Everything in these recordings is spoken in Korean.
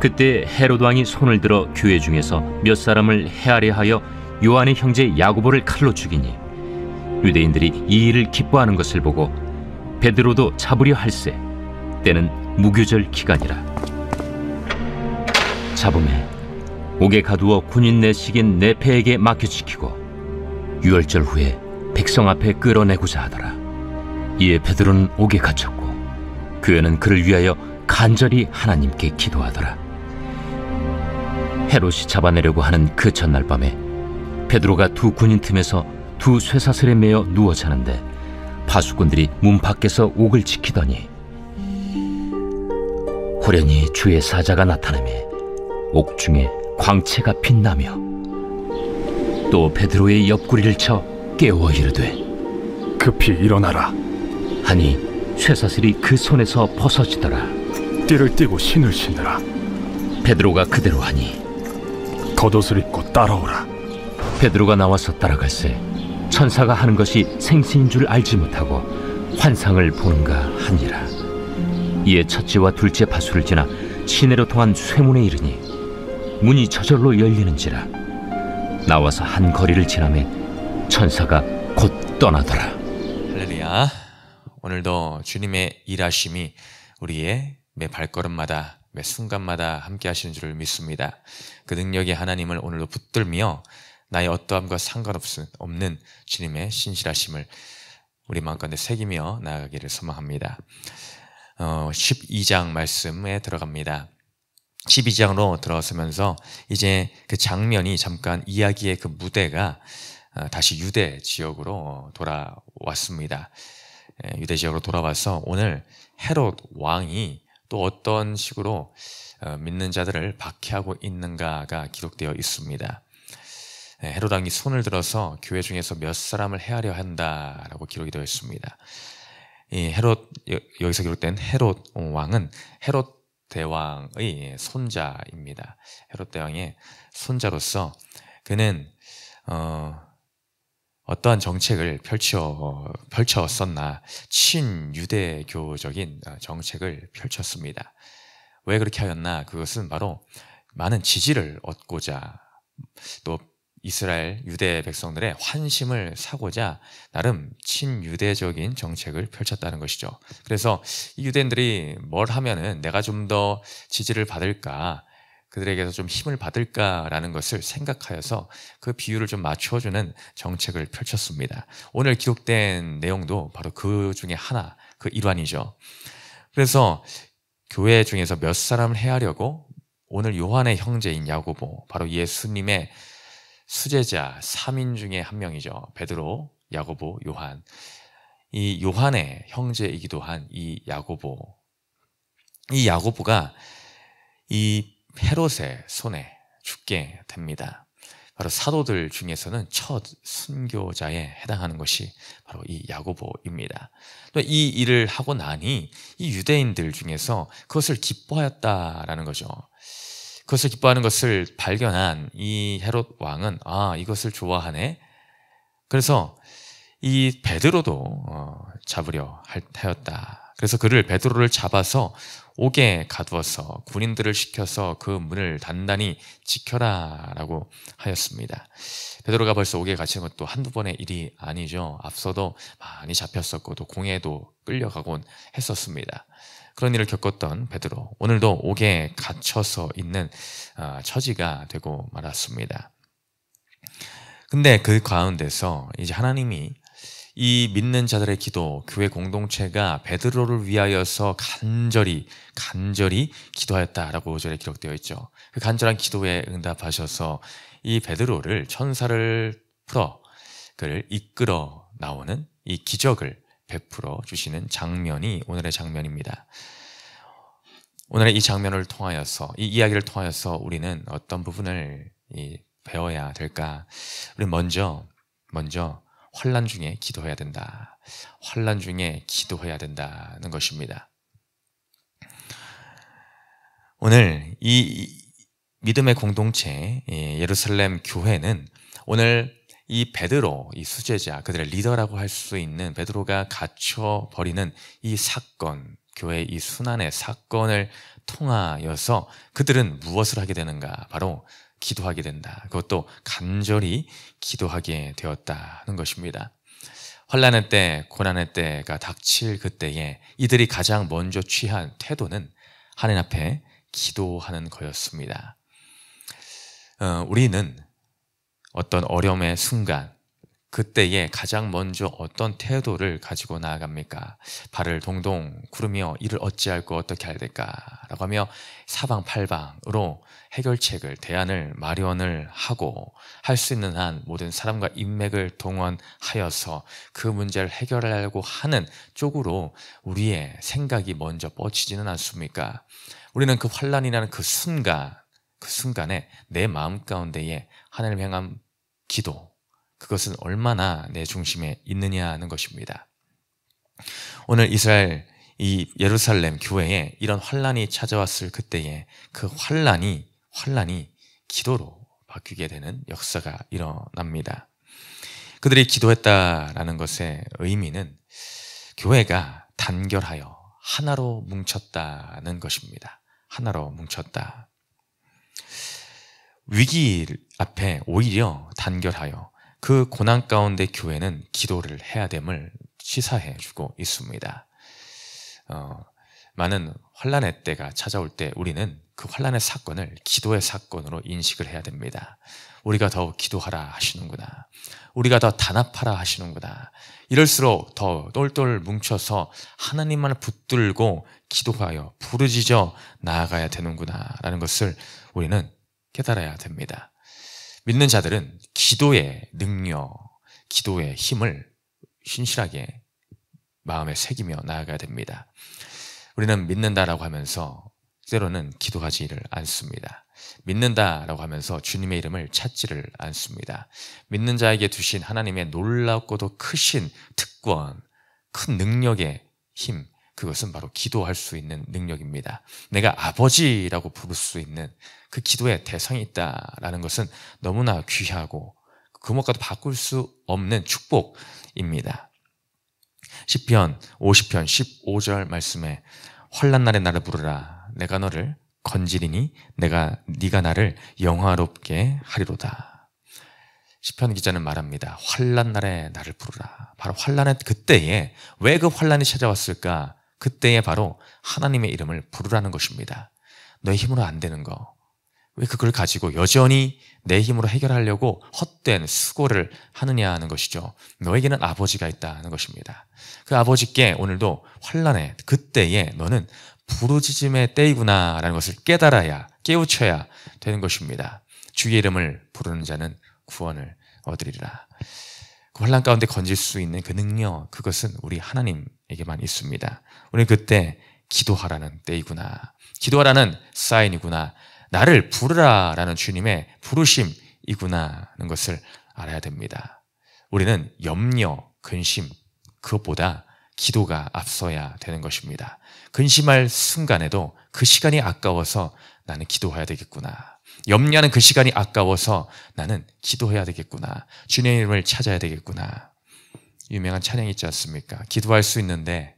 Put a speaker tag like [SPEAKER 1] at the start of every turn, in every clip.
[SPEAKER 1] 그때 헤롯 왕이 손을 들어 교회 중에서 몇 사람을 헤아려 하여 요한의 형제 야고보를 칼로 죽이니 유대인들이 이 일을 기뻐하는 것을 보고 베드로도 잡으려 할세. 때는 무교절 기간이라. 잡음에 옥에 가두어 군인 내식인 네페에게 맡겨지키고 유월절 후에 백성 앞에 끌어내고자 하더라. 이에 베드로는 옥에 갇혔고 그 애는 그를 위하여 간절히 하나님께 기도하더라. 헤롯이 잡아내려고 하는 그 전날 밤에 베드로가 두 군인 틈에서 두 쇠사슬에 매어 누워 자는데 파수꾼들이 문 밖에서 옥을 지키더니 호련히 주의 사자가 나타나매 옥 중에 광채가 빛나며 또 베드로의 옆구리를 쳐 깨워 이르되
[SPEAKER 2] 급히 일어나라
[SPEAKER 1] 하니 쇠사슬이 그 손에서 벗어지더라.
[SPEAKER 2] 띠를 띠고 신을 신으라.
[SPEAKER 1] 베드로가 그대로 하니
[SPEAKER 2] 겉옷을 입고 따라오라.
[SPEAKER 1] 베드로가 나와서 따라갈새 천사가 하는 것이 생시인 줄 알지 못하고 환상을 보는가 하니라. 이에 첫째와 둘째 파수를 지나 시내로 통한 쇠문에 이르니 문이 저절로 열리는지라. 나와서 한 거리를 지나매 천사가 곧 떠나더라.
[SPEAKER 3] 할렐루야. 오늘도 주님의 일하심이 우리의 매 발걸음마다 매 순간마다 함께 하시는 줄을 믿습니다. 그 능력의 하나님을 오늘도 붙들며 나의 어떠함과 상관없는 주님의 신실하심을 우리 마음가운데 새기며 나아가기를 소망합니다. 12장 말씀에 들어갑니다. 12장으로 들어서면서 이제 그 장면이 잠깐 이야기의 그 무대가 다시 유대 지역으로 돌아왔습니다. 유대 지역으로 돌아와서 오늘 헤롯 왕이 또 어떤 식으로 믿는 자들을 박해하고 있는가가 기록되어 있습니다. 헤롯 왕이 손을 들어서 교회 중에서 몇 사람을 헤아려 한다라고 기록이 되어 있습니다. 이 헤롯, 여기서 기록된 헤롯 왕은 헤롯 대왕의 손자입니다. 헤롯 대왕의 손자로서 그는 어떠한 정책을 펼쳤었나 친유대교적인 정책을 펼쳤습니다. 왜 그렇게 하였나? 그것은 바로 많은 지지를 얻고자 또 이스라엘 유대 백성들의 환심을 사고자 나름 친유대적인 정책을 펼쳤다는 것이죠. 그래서 이 유대인들이 뭘 하면은 내가 좀 더 지지를 받을까, 그들에게서 좀 힘을 받을까라는 것을 생각하여서 그 비율을 좀 맞춰주는 정책을 펼쳤습니다. 오늘 기록된 내용도 바로 그 중에 하나, 그 일환이죠. 그래서 교회 중에서 몇 사람을 헤아려고 오늘 요한의 형제인 야고보, 바로 예수님의 수제자 3인 중에 한 명이죠. 베드로, 야고보, 요한. 이 요한의 형제이기도 한 이 야고보. 이 야고보가 이 헤롯의 손에 죽게 됩니다. 바로 사도들 중에서는 첫 순교자에 해당하는 것이 바로 이 야고보입니다. 또 이 일을 하고 나니 이 유대인들 중에서 그것을 기뻐하였다라는 거죠. 그것을 기뻐하는 것을 발견한 이 헤롯 왕은 이것을 좋아하네. 그래서 이 베드로도 잡으려 하였다. 그래서 베드로를 잡아서 옥에 가두어서 군인들을 시켜서 그 문을 단단히 지켜라라고 하였습니다. 베드로가 벌써 옥에 갇힌 것도 한두 번의 일이 아니죠. 앞서도 많이 잡혔었고 또 공회도 끌려가곤 했었습니다. 그런 일을 겪었던 베드로, 오늘도 옥에 갇혀서 있는 처지가 되고 말았습니다. 근데 그 가운데서 이제 하나님이 이 믿는 자들의 기도, 교회 공동체가 베드로를 위하여서 간절히 기도하였다라고 5절에 기록되어 있죠. 그 간절한 기도에 응답하셔서 이 베드로를 천사를 풀어 그를 이끌어 나오는 이 기적을 베풀어 주시는 장면이 오늘의 장면입니다. 오늘의 이 장면을 통하여서, 이 이야기를 통하여서 우리는 어떤 부분을 배워야 될까? 우리는 먼저 환난 중에 기도해야 된다. 환난 중에 기도해야 된다는 것입니다. 오늘 이 믿음의 공동체 예루살렘 교회는 오늘 이 베드로, 이 수제자, 그들의 리더라고 할 수 있는 베드로가 갇혀버리는 이 사건, 교회의 이 순환의 사건을 통하여서 그들은 무엇을 하게 되는가? 바로 기도하게 된다. 그것도 간절히 기도하게 되었다는 것입니다. 환난의 때, 고난의 때가 닥칠 그때에 이들이 가장 먼저 취한 태도는 하나님 앞에 기도하는 거였습니다. 우리는 어떤 어려움의 순간, 그때에 가장 먼저 어떤 태도를 가지고 나아갑니까? 발을 동동 구르며 이를 어찌할꼬 어떻게 해야 될까라고 하며 사방팔방으로 해결책을, 대안을 마련을 하고 할 수 있는 한 모든 사람과 인맥을 동원하여서 그 문제를 해결하려고 하는 쪽으로 우리의 생각이 먼저 뻗치지는 않습니까? 우리는 그 환난이라는 그 순간에 내 마음 가운데에 하나님을 향한 기도, 그것은 얼마나 내 중심에 있느냐는 것입니다. 오늘 이스라엘 이 예루살렘 교회에 이런 환난이 찾아왔을 그때에 그 환난이 기도로 바뀌게 되는 역사가 일어납니다. 그들이 기도했다라는 것의 의미는 교회가 단결하여 하나로 뭉쳤다는 것입니다. 하나로 뭉쳤다. 위기 앞에 오히려 단결하여 그 고난 가운데 교회는 기도를 해야 됨을 시사해 주고 있습니다. 많은 환난의 때가 찾아올 때 우리는 그 환난의 사건을 기도의 사건으로 인식을 해야 됩니다. 우리가 더 기도하라 하시는구나. 우리가 더 단합하라 하시는구나. 이럴수록 더 똘똘 뭉쳐서 하나님만을 붙들고 기도하여 부르짖어 나아가야 되는구나 라는 것을 우리는 깨달아야 됩니다. 믿는 자들은 기도의 능력, 기도의 힘을 신실하게 마음에 새기며 나아가야 됩니다. 우리는 믿는다라고 하면서 때로는 기도하지를 않습니다. 믿는다라고 하면서 주님의 이름을 찾지를 않습니다. 믿는 자에게 두신 하나님의 놀랍고도 크신 특권, 큰 능력의 힘, 그것은 바로 기도할 수 있는 능력입니다. 내가 아버지라고 부를 수 있는 그 기도의 대상이 있다라는 것은 너무나 귀하고 그 무엇과도 바꿀 수 없는 축복입니다. 시편 50편 15절 말씀에 환난 날에 나를 부르라. 내가 너를 건지리니 네가 나를 영화롭게 하리로다. 시편 기자는 말합니다. 환난 날에 나를 부르라. 바로 환난의 그때에 왜 그 환난이 찾아왔을까? 그때에 바로 하나님의 이름을 부르라는 것입니다. 너의 힘으로 안 되는 거, 왜 그걸 가지고 여전히 내 힘으로 해결하려고 헛된 수고를 하느냐 하는 것이죠. 너에게는 아버지가 있다는 것입니다. 그 아버지께 오늘도 환난의 그때에 너는 부르짖음의 때이구나 라는 것을 깨달아야, 깨우쳐야 되는 것입니다. 주의 이름을 부르는 자는 구원을 얻으리라. 그 환난 가운데 건질 수 있는 그 능력, 그것은 우리 하나님에게만 있습니다. 우리는 그때 기도하라는 때이구나, 기도하라는 사인이구나, 나를 부르라 라는 주님의 부르심이구나 하는 것을 알아야 됩니다. 우리는 염려, 근심, 그것보다 기도가 앞서야 되는 것입니다. 근심할 순간에도 그 시간이 아까워서 나는 기도해야 되겠구나. 염려하는 그 시간이 아까워서 나는 기도해야 되겠구나. 주님의 이름을 찾아야 되겠구나. 유명한 찬양이 있지 않습니까? 기도할 수 있는데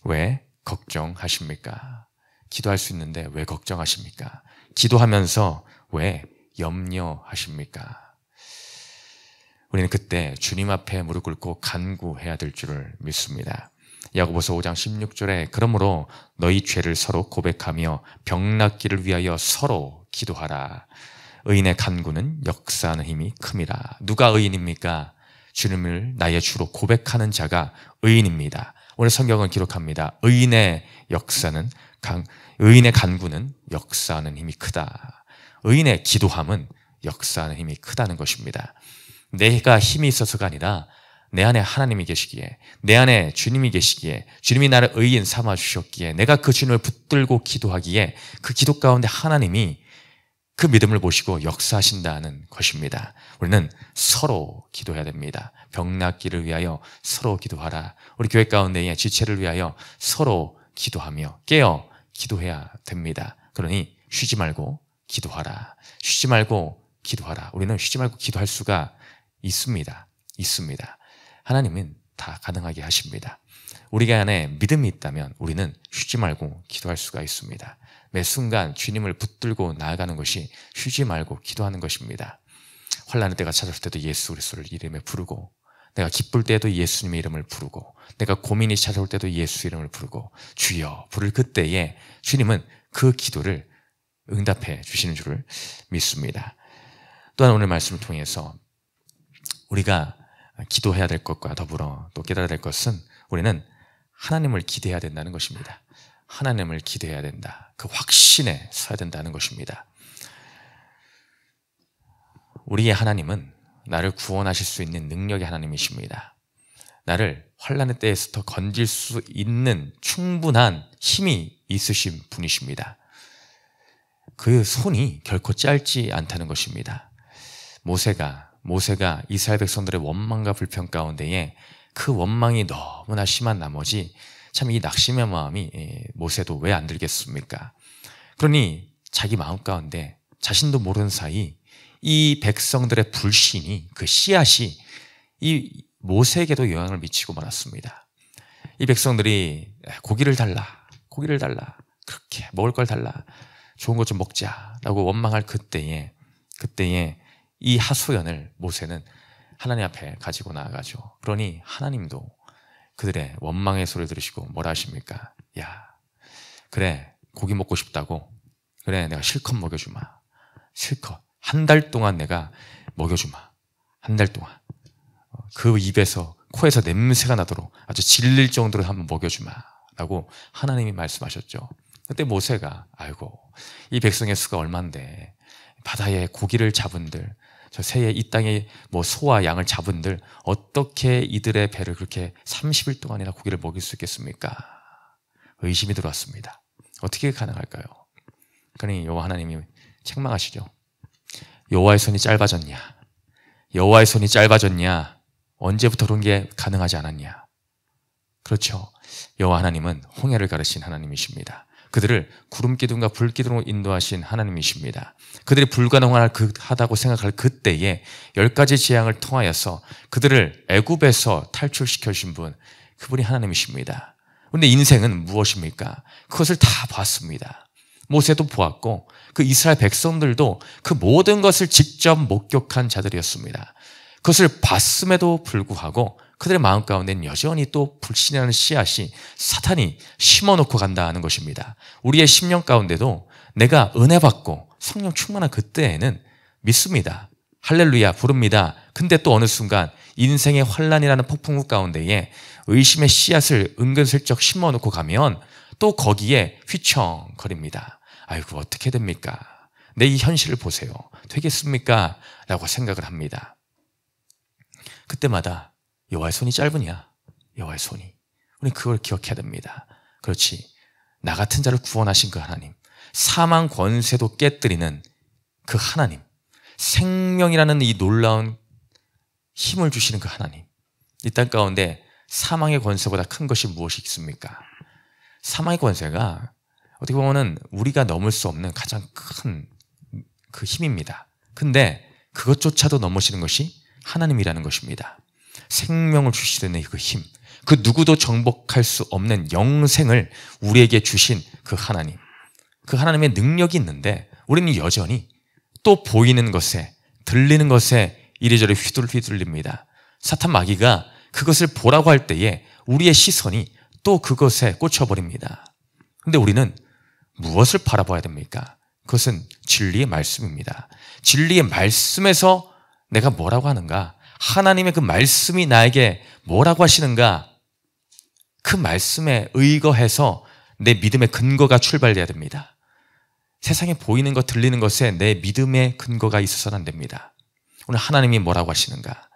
[SPEAKER 3] 왜 걱정하십니까? 기도할 수 있는데 왜 걱정하십니까? 기도하면서 왜 염려하십니까? 우리는 그때 주님 앞에 무릎 꿇고 간구해야 될 줄을 믿습니다. 야고보서 5장 16절에 그러므로 너희 죄를 서로 고백하며 병 낫기를 위하여 서로 기도하라. 의인의 간구는 역사하는 힘이 큼이라. 누가 의인입니까? 주님을 나의 주로 고백하는 자가 의인입니다. 오늘 성경은 기록합니다. 의인의 간구는 역사하는 힘이 크다. 의인의 기도함은 역사하는 힘이 크다는 것입니다. 내가 힘이 있어서가 아니라 내 안에 하나님이 계시기에, 내 안에 주님이 계시기에, 주님이 나를 의인 삼아 주셨기에, 내가 그 주님을 붙들고 기도하기에 그 기도 가운데 하나님이 그 믿음을 보시고 역사하신다는 것입니다. 우리는 서로 기도해야 됩니다. 병 낫기를 위하여 서로 기도하라. 우리 교회 가운데의 지체를 위하여 서로 기도하며 깨어 기도해야 됩니다. 그러니 쉬지 말고 기도하라. 쉬지 말고 기도하라. 우리는 쉬지 말고 기도할 수가 있습니다. 하나님은 다 가능하게 하십니다. 우리 안에 믿음이 있다면 우리는 쉬지 말고 기도할 수가 있습니다. 매 순간 주님을 붙들고 나아가는 것이 쉬지 말고 기도하는 것입니다. 환난의 때가 찾아올 때도 예수 그리스도를 이름에 부르고, 내가 기쁠 때에도 예수님의 이름을 부르고, 내가 고민이 찾아올 때도 예수 이름을 부르고 주여 부를 그때에 주님은 그 기도를 응답해 주시는 줄을 믿습니다. 또한 오늘 말씀을 통해서 우리가 기도해야 될 것과 더불어 또 깨달아야 될 것은 우리는 하나님을 기대해야 된다는 것입니다. 하나님을 기대해야 된다. 그 확신에 서야 된다는 것입니다. 우리의 하나님은 나를 구원하실 수 있는 능력의 하나님이십니다. 나를 환난의 때에서 더 건질 수 있는 충분한 힘이 있으신 분이십니다. 그 손이 결코 짧지 않다는 것입니다. 모세가 이스라엘 백성들의 원망과 불평 가운데에 그 원망이 너무나 심한 나머지 참 이 낙심의 마음이 모세도 왜 안 들겠습니까? 그러니 자기 마음 가운데 자신도 모르는 사이 이 백성들의 불신이, 그 씨앗이 이 모세에게도 영향을 미치고 말았습니다. 이 백성들이 고기를 달라, 그렇게 먹을 걸 달라, 좋은 것 좀 먹자라고 원망할 그때에 이 하소연을 모세는 하나님 앞에 가지고 나아가죠. 그러니 하나님도 그들의 원망의 소리를 들으시고 뭐라 하십니까? 야, 그래, 고기 먹고 싶다고? 그래, 내가 실컷 먹여주마. 실컷. 한 달 동안 내가 먹여주마. 한 달 동안. 그 입에서, 코에서 냄새가 나도록 아주 질릴 정도로 한번 먹여주마. 라고 하나님이 말씀하셨죠. 그때 모세가, 아이고, 이 백성의 수가 얼만데, 바다에 고기를 잡은들, 저 새에 이 땅에 뭐 소와 양을 잡은들 어떻게 이들의 배를 그렇게 30일 동안이나 고기를 먹일 수 있겠습니까? 의심이 들어왔습니다. 어떻게 가능할까요? 그러니 여호와 하나님이 책망하시죠. 여호와의 손이 짧아졌냐? 여호와의 손이 짧아졌냐? 언제부터 그런 게 가능하지 않았냐? 그렇죠. 여호와 하나님은 홍해를 가르신 하나님이십니다. 그들을 구름 기둥과 불 기둥으로 인도하신 하나님이십니다. 그들이 불가능하다고 생각할 그때에 10가지 재앙을 통하여서 그들을 애굽에서 탈출시켜 주신 분, 그분이 하나님이십니다. 그런데 인생은 무엇입니까? 그것을 다 봤습니다. 모세도 보았고 그 이스라엘 백성들도 그 모든 것을 직접 목격한 자들이었습니다. 그것을 봤음에도 불구하고 그들의 마음 가운데는 여전히 또 불신이라는 씨앗이 사탄이 심어놓고 간다 하는 것입니다. 우리의 심령 가운데도 내가 은혜 받고 성령 충만한 그때에는 믿습니다. 할렐루야 부릅니다. 근데 또 어느 순간 인생의 환란이라는 폭풍우 가운데에 의심의 씨앗을 은근슬쩍 심어놓고 가면 또 거기에 휘청거립니다. 아이고 어떻게 됩니까? 내 이 현실을 보세요. 되겠습니까? 라고 생각을 합니다. 그때마다 여호와의 손이 짧으냐? 여호와의 손이. 우리는 그걸 기억해야 됩니다. 그렇지. 나 같은 자를 구원하신 그 하나님, 사망 권세도 깨뜨리는 그 하나님, 생명이라는 이 놀라운 힘을 주시는 그 하나님, 이 땅 가운데 사망의 권세보다 큰 것이 무엇이 있습니까? 사망의 권세가 어떻게 보면 우리가 넘을 수 없는 가장 큰 그 힘입니다. 근데 그것조차도 넘으시는 것이 하나님이라는 것입니다. 생명을 주시는 그 힘, 그 누구도 정복할 수 없는 영생을 우리에게 주신 그 하나님, 그 하나님의 능력이 있는데 우리는 여전히 또 보이는 것에, 들리는 것에 이리저리 휘둘립니다. 사탄 마귀가 그것을 보라고 할 때에 우리의 시선이 또 그것에 꽂혀버립니다. 그런데 우리는 무엇을 바라봐야 됩니까? 그것은 진리의 말씀입니다. 진리의 말씀에서 내가 뭐라고 하는가? 하나님의 그 말씀이 나에게 뭐라고 하시는가? 그 말씀에 의거해서 내 믿음의 근거가 출발돼야 됩니다. 세상에 보이는 것, 들리는 것에 내 믿음의 근거가 있어서는 안 됩니다. 오늘 하나님이 뭐라고 하시는가?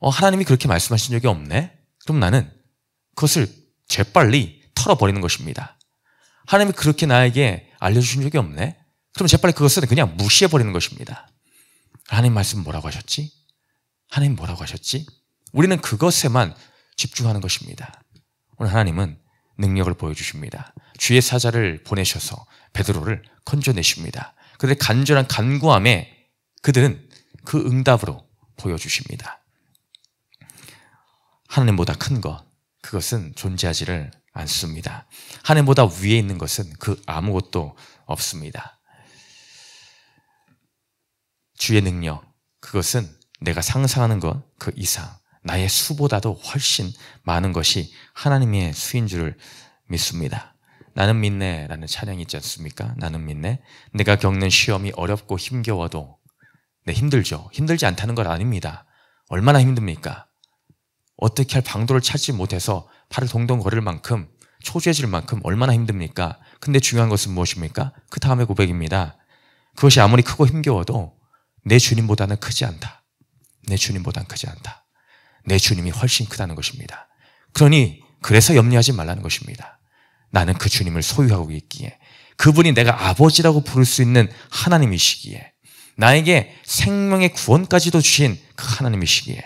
[SPEAKER 3] 하나님이 그렇게 말씀하신 적이 없네? 그럼 나는 그것을 재빨리 털어버리는 것입니다. 하나님이 그렇게 나에게 알려주신 적이 없네? 그럼 재빨리 그것은 그냥 무시해버리는 것입니다. 하나님 말씀 뭐라고 하셨지? 하나님 뭐라고 하셨지? 우리는 그것에만 집중하는 것입니다. 오늘 하나님은 능력을 보여주십니다. 주의 사자를 보내셔서 베드로를 건져내십니다. 그들의 간절한 간구함에 그들은 그 응답으로 보여주십니다. 하나님보다 큰 것, 그것은 존재하지를 않습니다. 하나님보다 위에 있는 것은 그 아무것도 없습니다. 주의 능력, 그것은 내가 상상하는 것 그 이상, 나의 수보다도 훨씬 많은 것이 하나님의 수인 줄을 믿습니다. 나는 믿네 라는 찬양이 있지 않습니까? 나는 믿네. 내가 겪는 시험이 어렵고 힘겨워도 힘들죠. 힘들지 않다는 건 아닙니다. 얼마나 힘듭니까? 어떻게 할 방도를 찾지 못해서 발을 동동 거릴 만큼, 초조해질 만큼 얼마나 힘듭니까? 근데 중요한 것은 무엇입니까? 그 다음의 고백입니다. 그것이 아무리 크고 힘겨워도 내 주님보다는 크지 않다. 내 주님보다는 크지 않다. 내 주님이 훨씬 크다는 것입니다. 그러니 그래서 염려하지 말라는 것입니다. 나는 그 주님을 소유하고 있기에, 그분이 내가 아버지라고 부를 수 있는 하나님이시기에, 나에게 생명의 구원까지도 주신 그 하나님이시기에,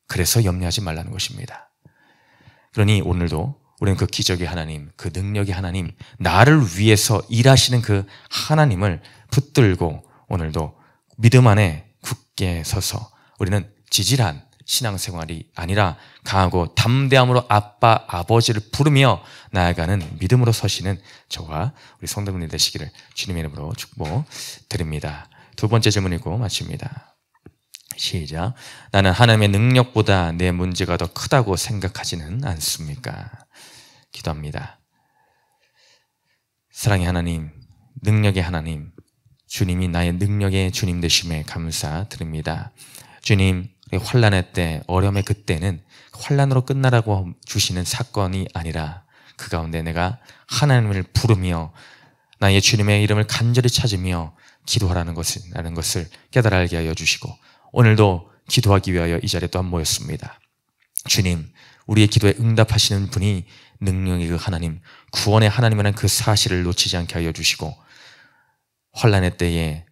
[SPEAKER 3] 그래서 염려하지 말라는 것입니다. 그러니 오늘도 우리는 그 기적의 하나님, 그 능력의 하나님, 나를 위해서 일하시는 그 하나님을 붙들고 오늘도 믿음 안에 굳게 서서 우리는 지질한 신앙생활이 아니라 강하고 담대함으로 아빠, 아버지를 부르며 나아가는 믿음으로 서시는 저와 우리 성도분들 되시기를 주님의 이름으로 축복드립니다. 두 번째 질문이고 마칩니다. 시작. 나는 하나님의 능력보다 내 문제가 더 크다고 생각하지는 않습니까? 기도합니다. 사랑의 하나님, 능력의 하나님, 주님이 나의 능력의 주님 되심에 감사드립니다. 주님, 환난의 때, 어려움의 그때는 환난으로 끝나라고 주시는 사건이 아니라 그 가운데 내가 하나님을 부르며 나의 주님의 이름을 간절히 찾으며 기도하라는 것을 깨달아 알게 하여 주시고, 오늘도 기도하기 위하여 이 자리에 또한 모였습니다. 주님, 우리의 기도에 응답하시는 분이 능력의 그 하나님, 구원의 하나님이라는 그 사실을 놓치지 않게 하여 주시고, 환난의 때에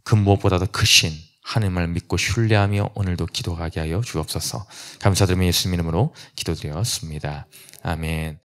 [SPEAKER 3] 그 무엇보다도 크신 하나님을 믿고 신뢰하며 오늘도 기도하게 하여 주옵소서. 감사드리며 예수님 이름으로 기도드렸습니다. 아멘.